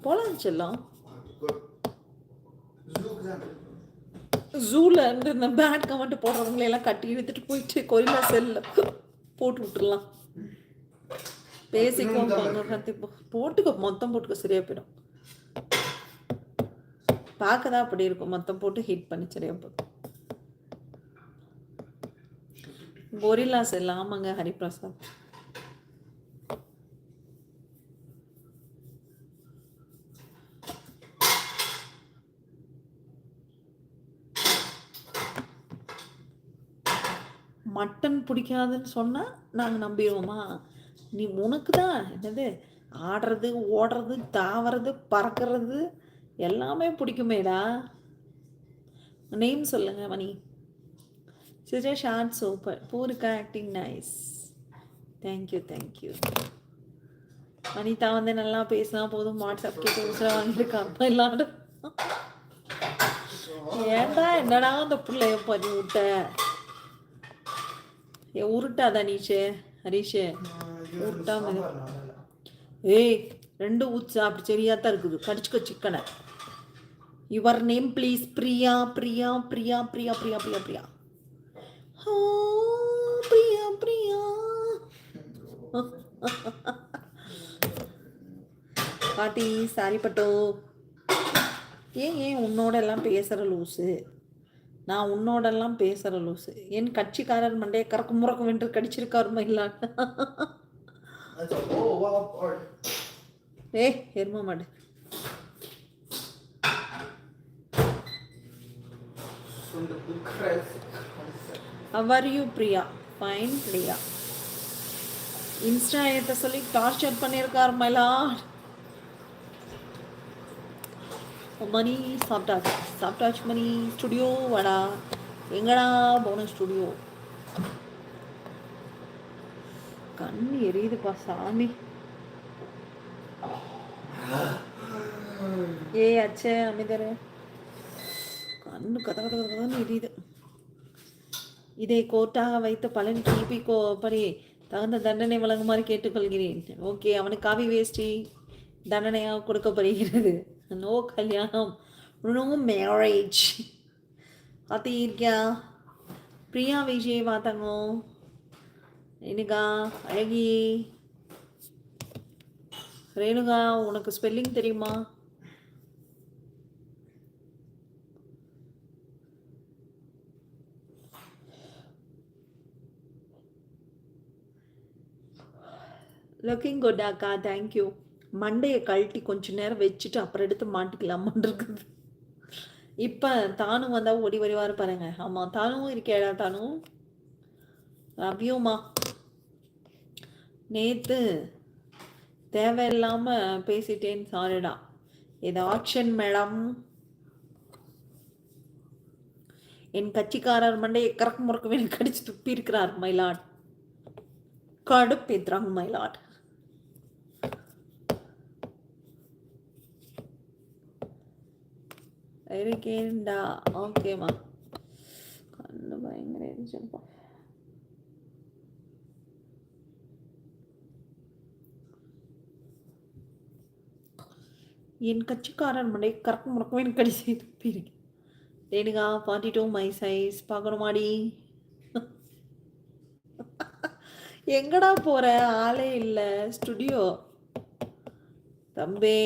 போலாம் செல்லம். ஜூல இருந்து இந்த பேட் கமெண்ட் போடுறவங்களை எல்லாம் கட்டி எடுத்துட்டு போயிட்டு கொரில்லா செல்ல போட்டு விட்டுடலாம். பேசிக்கோ போட்டுக்கோ, மொத்தம் போட்டுக்கோ, சரியா போயிடும். பார்க்கதான் அப்படி இருக்கும், மொத்தம் போட்டு ஹீட் பண்ணி சரியா போதும். கொரில்லா செல், ஆமாங்க ஹரிபிரசாத். மட்டன் பிடிக்காதுன்னு சொன்னால் நாங்கள் நம்பிடுவோமா? நீ உனக்கு தான் என்னது ஆடுறது, ஓடுறது, தாவறது, பறக்கிறது எல்லாமே பிடிக்குமேடா. நேம் சொல்லுங்க மணி. Sija short super. பூரிக்கா acting nice. Thank you thank you. Anitha வந்து நல்லா பேசினா போதும், வாட்ஸ்அப் கேட்டு உசுர வாங்கியிருக்காப்ப எல்லாரும். ஏன்டா என்னடா அந்த பிள்ளைய பண்ணி விட்ட? உருட்டாதா நீஷே ஹரீஷே, உருட்டாம. ஏய் 2 ஊச்சா அப்படி சரியாத்தான் இருக்குது. கடிச்சுக்க சிக்கனை. Your name please. Priya Priya Priya Priya Priya Priya Priya Priya Priya. பாட்டி சாரி பட்டோ. ஏன் உன்னோட எல்லாம் பேசுகிற லூஸு? நான் உன்னோடெல்லாம் பேசுகிற லூஸு. என் கட்சிக்காரர் மண்டையை கறக்கு முறக்கும் வென்று கடிச்சிருக்காருமா இல்லாட்ட. எரும மாடு. How are you Priya? Fine Priya. Insta ஏற்ற சொல்லி டார்ச்சர் பண்ணியிருக்கார் மயிலாட். மணி சாப்பிட்டாச்சு, சாப்பிட்டாச்சு மணி. ஸ்டுடியோ வாடா. எங்கடா போன ஸ்டுடியோ? கண் எரியுதுப்பா சாமி. அச்சே அமைதர், கண்ணு கத கத கதன்னு எரியுது. இதை கோர்ட்டாக வைத்து பலன் கிபி படி தகுந்த தண்டனை வழங்குமாறு கேட்டுக்கொள்கிறேன். ஓகே, அவனுக்கு காவி வேஷ்டி தண்டனையாக கொடுக்கப்படுகிறது. நோ கல்யாணம், நோ மேரேஜ். பார்த்து இருக்கியா பிரியா? விஜய் பார்த்தாங்கோ ரேணுகா அழகி. ரேணுகா உனக்கு ஸ்பெல்லிங் தெரியுமா? லுக்கிங் குட் அக்கா, தேங்க்யூ. மண்டையை கழட்டி கொஞ்ச நேரம் வச்சுட்டு அப்புறம் எடுத்து மாட்டிக்கலாமான் இருக்குது. இப்போ தானும் வந்தால் ஓடி வருவார் பாருங்க. ஆமாம், தானும் இருக்கேடா. தானும் அபியுமா நேற்று தேவையில்லாமல் பேசிட்டேன், சாரிடா. ஏதாச்சும் மேடம். என் கட்சிக்காரர் மண்டையை கறக்கு முறக்கு வேணும் கடிச்சு துப்பி இருக்கிறார் மயிலாட். கடுப்பேத்துறாங்க மயிலாட். இருக்கேன்டா. ஓகேம்மா. கண்ணு பயங்கர இருந்துச்சுப்பா. என் கட்சிக்காரன் மண்டை கரெக்ட் முறக்கவே எனக்கு கடிச்சு துப்பிருக்கு. Renuka 42 my size. பார்க்கணுமாடி? எங்கடா போற? ஆளே இல்லை ஸ்டுடியோ. தம்பே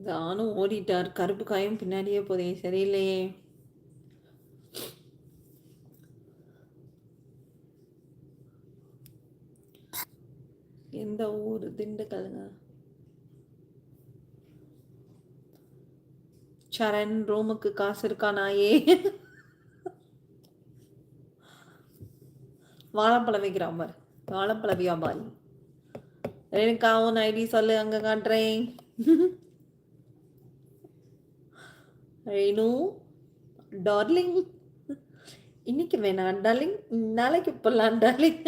தானும் ஓடிட்டார். கருப்பு காயும் பின்னாடியே போதே, சரியில்லையே. எந்த ஊர்? திண்டுக்கல்லுங்க. சரண் ரூமுக்கு காசு இருக்கா நாயே? வாழைப்பழம் வைக்கிறான் பாரு, வாழைப்பழ வியாபாரி. ரேணுகாவும் ஐடி சொல்லு, அங்க காட்டுறேன். ரேணு டார்லிங், இன்னைக்கு வேணாம் டார்லிங், நாளைக்கு போகலாம் டார்லிங்.